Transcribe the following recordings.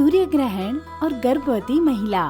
सूर्य ग्रहण और गर्भवती महिला।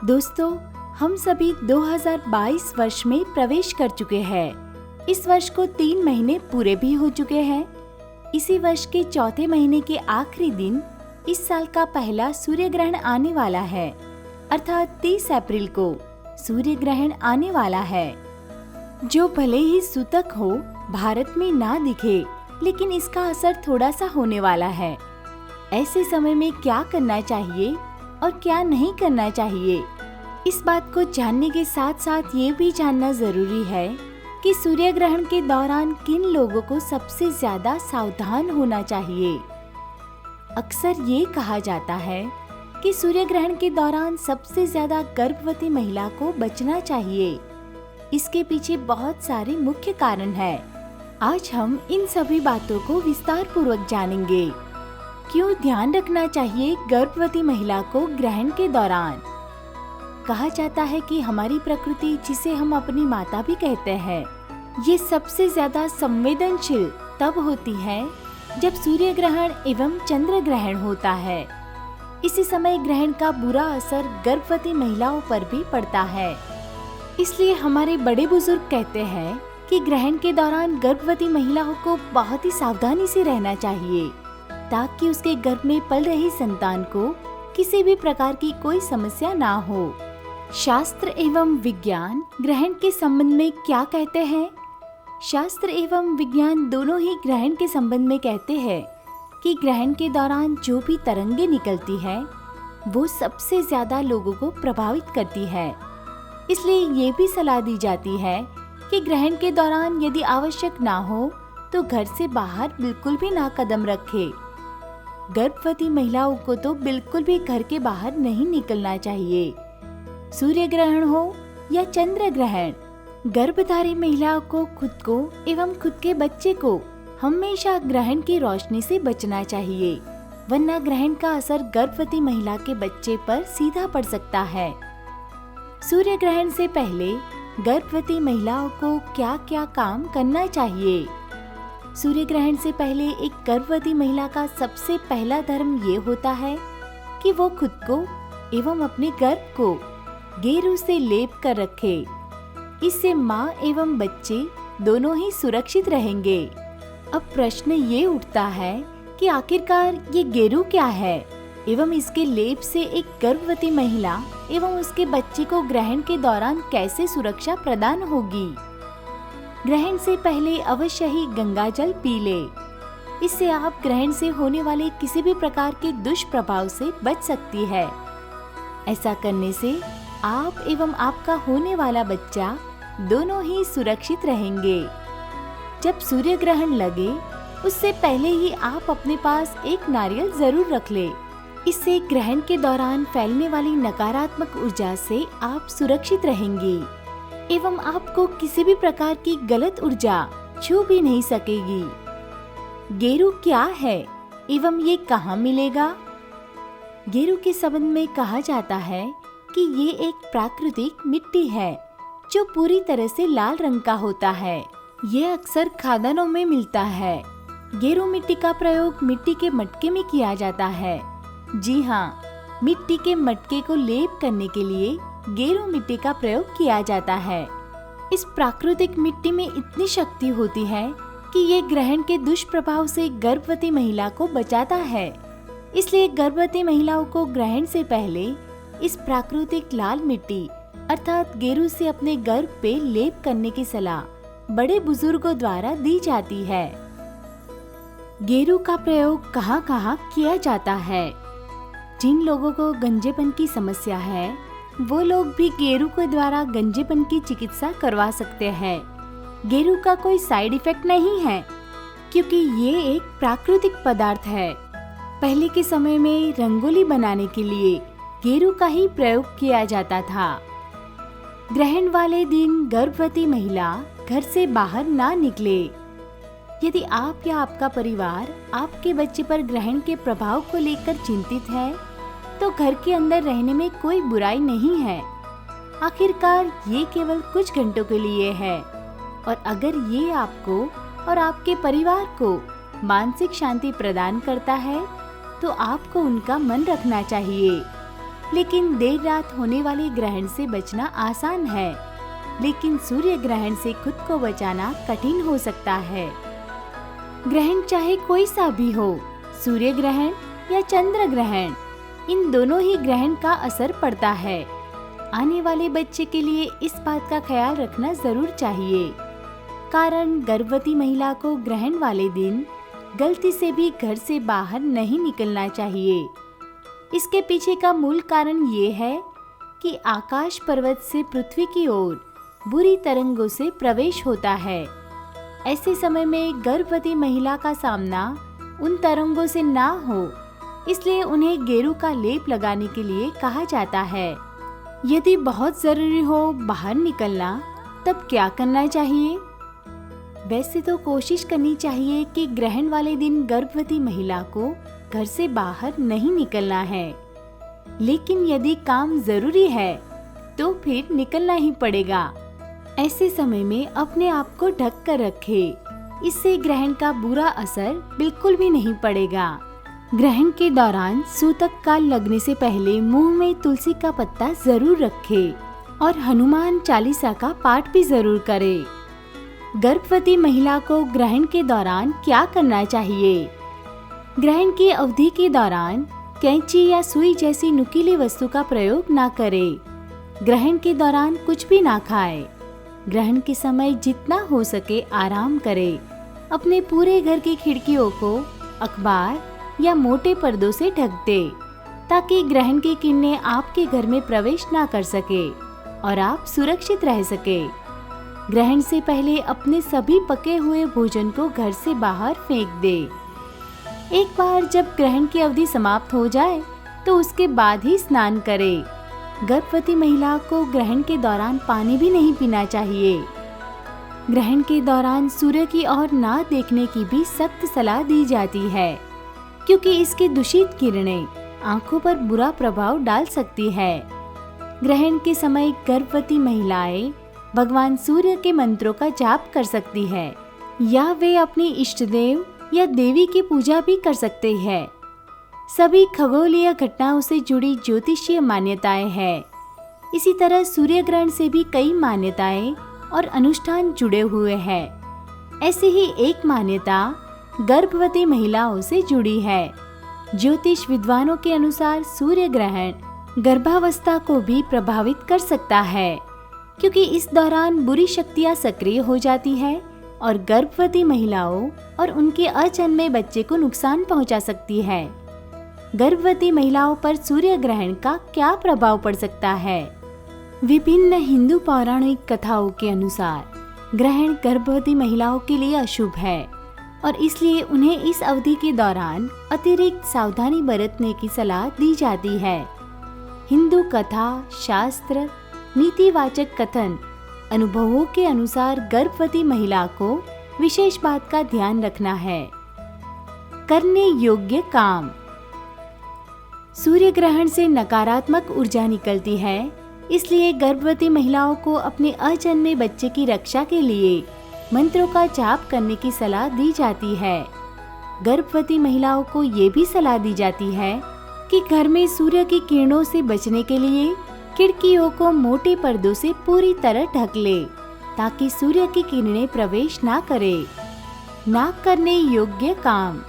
दोस्तों, हम सभी 2022 वर्ष में प्रवेश कर चुके हैं। इस वर्ष को 3 महीने पूरे भी हो चुके हैं। इसी वर्ष के चौथे महीने के आखिरी दिन इस साल का पहला सूर्य ग्रहण आने वाला है, अर्थात 30 अप्रैल को सूर्य ग्रहण आने वाला है, जो भले ही सूतक हो, भारत में ना दिखे, लेकिन इसका असर थोड़ा सा होने वाला है। ऐसे समय में क्या करना चाहिए और क्या नहीं करना चाहिए, इस बात को जानने के साथ साथ ये भी जानना जरूरी है कि सूर्य ग्रहण के दौरान किन लोगों को सबसे ज्यादा सावधान होना चाहिए। अक्सर ये कहा जाता है कि सूर्य ग्रहण के दौरान सबसे ज्यादा गर्भवती महिला को बचना चाहिए। इसके पीछे बहुत सारे मुख्य कारण हैं। आज हम इन सभी बातों को विस्तार पूर्वक जानेंगे। क्यों ध्यान रखना चाहिए गर्भवती महिला को ग्रहण के दौरान? कहा जाता है कि हमारी प्रकृति, जिसे हम अपनी माता भी कहते हैं, ये सबसे ज्यादा संवेदनशील तब होती है जब सूर्य ग्रहण एवं चंद्र ग्रहण होता है। इसी समय ग्रहण का बुरा असर गर्भवती महिलाओं पर भी पड़ता है। इसलिए हमारे बड़े बुजुर्ग कहते हैं कि ग्रहण के दौरान गर्भवती महिलाओं को बहुत ही सावधानी से रहना चाहिए, ताकि उसके गर्भ में पल रही संतान को किसी भी प्रकार की कोई समस्या ना हो। शास्त्र एवं विज्ञान ग्रहण के संबंध में क्या कहते हैं? शास्त्र एवं विज्ञान दोनों ही ग्रहण के संबंध में कहते हैं कि ग्रहण के दौरान जो भी तरंगे निकलती है, वो सबसे ज्यादा लोगों को प्रभावित करती है। इसलिए ये भी सलाह दी जाती है कि ग्रहण के दौरान यदि आवश्यक ना हो तो घर से बाहर बिल्कुल भी ना कदम रखें। गर्भवती महिलाओं को तो बिल्कुल भी घर के बाहर नहीं निकलना चाहिए। सूर्य ग्रहण हो या चंद्र ग्रहण, गर्भधारी महिलाओं को खुद को एवं खुद के बच्चे को हमेशा ग्रहण की रोशनी से बचना चाहिए, वरना ग्रहण का असर गर्भवती महिला के बच्चे पर सीधा पड़ सकता है। सूर्य ग्रहण से पहले गर्भवती महिलाओं को क्या क्या काम करना चाहिए? सूर्य ग्रहण से पहले एक गर्भवती महिला का सबसे पहला धर्म ये होता है कि वो खुद को एवं अपने गर्भ को गेरू से लेप कर रखे। इससे माँ एवं बच्चे दोनों ही सुरक्षित रहेंगे। अब प्रश्न ये उठता है कि आखिरकार ये गेरू क्या है एवं इसके लेप से एक गर्भवती महिला एवं उसके बच्चे को ग्रहण के दौरान कैसे सुरक्षा प्रदान होगी? ग्रहण से पहले अवश्य ही गंगा जल पी ले। इससे आप ग्रहण से होने वाले किसी भी प्रकार के दुष्प्रभाव से बच सकती है। ऐसा करने से आप एवं आपका होने वाला बच्चा दोनों ही सुरक्षित रहेंगे। जब सूर्य ग्रहण लगे उससे पहले ही आप अपने पास एक नारियल जरूर रख ले। इससे ग्रहण के दौरान फैलने वाली नकारात्मक ऊर्जा से आप सुरक्षित रहेंगी एवं आपको किसी भी प्रकार की गलत ऊर्जा छू भी नहीं सकेगी। गेरू क्या है एवं ये कहाँ मिलेगा? गेरू के संबंध में कहा जाता है कि ये एक प्राकृतिक मिट्टी है जो पूरी तरह से लाल रंग का होता है। ये अक्सर खादानों में मिलता है। गेरू मिट्टी का प्रयोग मिट्टी के मटके में किया जाता है। जी हाँ, मिट्टी के मटके को लेप करने के लिए गेरू मिट्टी का प्रयोग किया जाता है। इस प्राकृतिक मिट्टी में इतनी शक्ति होती है कि ये ग्रहण के दुष्प्रभाव से गर्भवती महिला को बचाता है। इसलिए गर्भवती महिलाओं को ग्रहण से पहले इस प्राकृतिक लाल मिट्टी अर्थात गेरू से अपने गर्भ पे लेप करने की सलाह बड़े बुजुर्गों द्वारा दी जाती है। गेरू का प्रयोग कहाँ कहाँ किया जाता है? जिन लोगों को गंजेपन की समस्या है, वो लोग भी गेरू के द्वारा गंजेपन की चिकित्सा करवा सकते हैं। गेरू का कोई साइड इफेक्ट नहीं है, क्योंकि ये एक प्राकृतिक पदार्थ है। पहले के समय में रंगोली बनाने के लिए गेरू का ही प्रयोग किया जाता था। ग्रहण वाले दिन गर्भवती महिला घर से बाहर ना निकले। यदि आप या आपका परिवार आपके बच्चे पर ग्रहण के प्रभाव को लेकर चिंतित है, तो घर के अंदर रहने में कोई बुराई नहीं है। आखिरकार ये केवल कुछ घंटों के लिए है, और अगर ये आपको और आपके परिवार को मानसिक शांति प्रदान करता है, तो आपको उनका मन रखना चाहिए। लेकिन देर रात होने वाले ग्रहण से बचना आसान है, लेकिन सूर्य ग्रहण से खुद को बचाना कठिन हो सकता है। ग्रहण चाहे कोई सा भी हो, सूर्य ग्रहण या चंद्र ग्रहण, इन दोनों ही ग्रहण का असर पड़ता है। आने वाले बच्चे के लिए इस बात का ख्याल रखना जरूर चाहिए, कारण गर्भवती महिला को ग्रहण वाले दिन गलती से भी घर से बाहर नहीं निकलना चाहिए। इसके पीछे का मूल कारण ये है कि आकाश पर्वत से पृथ्वी की ओर बुरी तरंगों से प्रवेश होता है। ऐसे समय में गर्भवती महिला का सामना उन तरंगों से ना हो, इसलिए उन्हें गेरू का लेप लगाने के लिए कहा जाता है। यदि बहुत जरूरी हो बाहर निकलना, तब क्या करना चाहिए? वैसे तो कोशिश करनी चाहिए कि ग्रहण वाले दिन गर्भवती महिला को घर से बाहर नहीं निकलना है, लेकिन यदि काम जरूरी है तो फिर निकलना ही पड़ेगा। ऐसे समय में अपने आप को ढक कर रखें, इससे ग्रहण का बुरा असर बिल्कुल भी नहीं पड़ेगा। ग्रहण के दौरान सूतक काल लगने से पहले मुंह में तुलसी का पत्ता जरूर रखें और हनुमान चालीसा का पाठ भी जरूर करें। गर्भवती महिला को ग्रहण के दौरान क्या करना चाहिए? ग्रहण की अवधि के दौरान कैंची या सुई जैसी नुकीली वस्तु का प्रयोग ना करें। ग्रहण के दौरान कुछ भी ना खाएं। ग्रहण के समय जितना हो सके आराम करें। अपने पूरे घर की खिड़कियों को अखबार या मोटे पर्दों से ढक दे, ताकि ग्रहण की किरणें आपके घर में प्रवेश ना कर सके और आप सुरक्षित रह सके। ग्रहण से पहले अपने सभी पके हुए भोजन को घर से बाहर फेंक दे। एक बार जब ग्रहण की अवधि समाप्त हो जाए तो उसके बाद ही स्नान करे। गर्भवती महिला को ग्रहण के दौरान पानी भी नहीं पीना चाहिए। ग्रहण के दौरान सूर्य की ओर ना देखने की भी सख्त सलाह दी जाती है, क्योंकि इसकी दूषित किरणें आंखों पर बुरा प्रभाव डाल सकती है। ग्रहण के समय गर्भवती महिलाएं भगवान सूर्य के मंत्रों का जाप कर सकती है, या वे अपनी इष्ट देव या देवी की पूजा भी कर सकते हैं। सभी खगोलीय घटनाओं से जुड़ी ज्योतिषीय मान्यताएं हैं। इसी तरह सूर्य ग्रहण से भी कई मान्यताएं और अनुष्ठान जुड़े हुए हैं। ऐसे ही एक मान्यता गर्भवती महिलाओं से जुड़ी है। ज्योतिष विद्वानों के अनुसार सूर्य ग्रहण गर्भावस्था को भी प्रभावित कर सकता है, क्योंकि इस दौरान बुरी शक्तियां सक्रिय हो जाती है और गर्भवती महिलाओं और उनके अजन्मे बच्चे को नुकसान पहुंचा सकती है। गर्भवती महिलाओं पर सूर्य ग्रहण का क्या प्रभाव पड़ सकता है? विभिन्न हिंदू पौराणिक कथाओं के अनुसार ग्रहण गर्भवती महिलाओं के लिए अशुभ है और इसलिए उन्हें इस अवधि के दौरान अतिरिक्त सावधानी बरतने की सलाह दी जाती है। हिंदू कथा, शास्त्र, नीतिवाचक कथन, अनुभवों के अनुसार गर्भवती महिला को विशेष बात का ध्यान रखना है। करने योग्य काम। सूर्य ग्रहण से नकारात्मक ऊर्जा निकलती है, इसलिए गर्भवती महिलाओं को अपने अजन्मे बच्चे की रक्षा के लिए मंत्रों का जाप करने की सलाह दी जाती है। गर्भवती महिलाओं को ये भी सलाह दी जाती है कि घर में सूर्य की किरणों से बचने के लिए खिड़कियों को मोटे पर्दों से पूरी तरह ढक ले, ताकि सूर्य की किरणें प्रवेश ना करे। ना करने योग्य काम।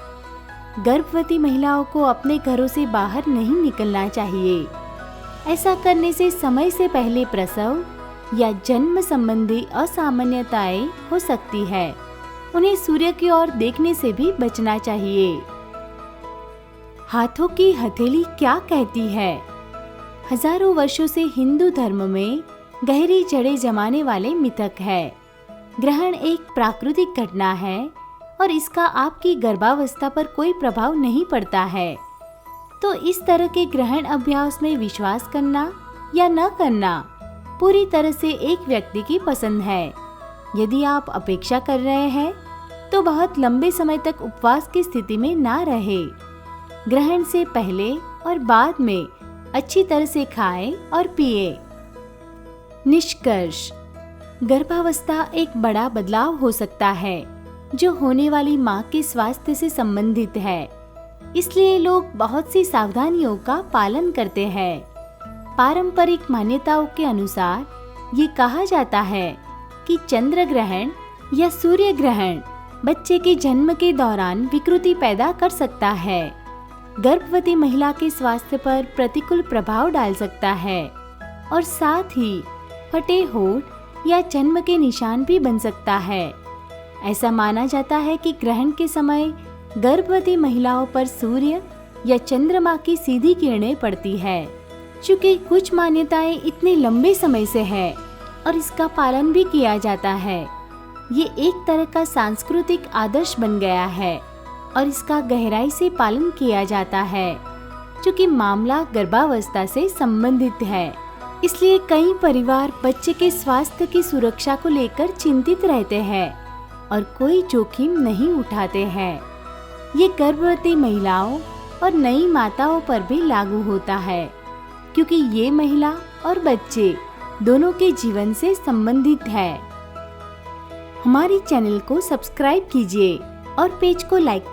गर्भवती महिलाओं को अपने घरों से बाहर नहीं निकलना चाहिए। ऐसा करने से समय से पहले प्रसव या जन्म संबंधी असामान्यताएं हो सकती है। उन्हें सूर्य की ओर देखने से भी बचना चाहिए। हाथों की हथेली क्या कहती है? हजारों वर्षों से हिंदू धर्म में गहरी जड़ें जमाने वाले मिथक है। ग्रहण एक प्राकृतिक घटना है और इसका आपकी गर्भावस्था पर कोई प्रभाव नहीं पड़ता है। तो इस तरह के ग्रहण अभ्यास में विश्वास करना या न करना पूरी तरह से एक व्यक्ति की पसंद है। यदि आप अपेक्षा कर रहे हैं तो बहुत लंबे समय तक उपवास की स्थिति में ना रहे। ग्रहण से पहले और बाद में अच्छी तरह से खाएं और पिए। निष्कर्ष। गर्भावस्था एक बड़ा बदलाव हो सकता है जो होने वाली मां के स्वास्थ्य से संबंधित है। इसलिए लोग बहुत सी सावधानियों का पालन करते हैं। पारंपरिक मान्यताओं के अनुसार ये कहा जाता है कि चंद्र ग्रहण या सूर्य ग्रहण बच्चे के जन्म के दौरान विकृति पैदा कर सकता है, गर्भवती महिला के स्वास्थ्य पर प्रतिकूल प्रभाव डाल सकता है और साथ ही फटे होंठ या जन्म के निशान भी बन सकता है। ऐसा माना जाता है कि ग्रहण के समय गर्भवती महिलाओं पर सूर्य या चंद्रमा की सीधी किरणें पड़ती है। चूँकि कुछ मान्यताएं इतने लंबे समय से है और इसका पालन भी किया जाता है, ये एक तरह का सांस्कृतिक आदर्श बन गया है और इसका गहराई से पालन किया जाता है। चूँकि मामला गर्भावस्था से संबंधित है, इसलिए कई परिवार बच्चे के स्वास्थ्य की सुरक्षा को लेकर चिंतित रहते हैं और कोई जोखिम नहीं उठाते हैं। ये गर्भवती महिलाओं और नई माताओं पर भी लागू होता है, क्योंकि ये महिला और बच्चे दोनों के जीवन से संबंधित है। हमारे चैनल को सब्सक्राइब कीजिए और पेज को लाइक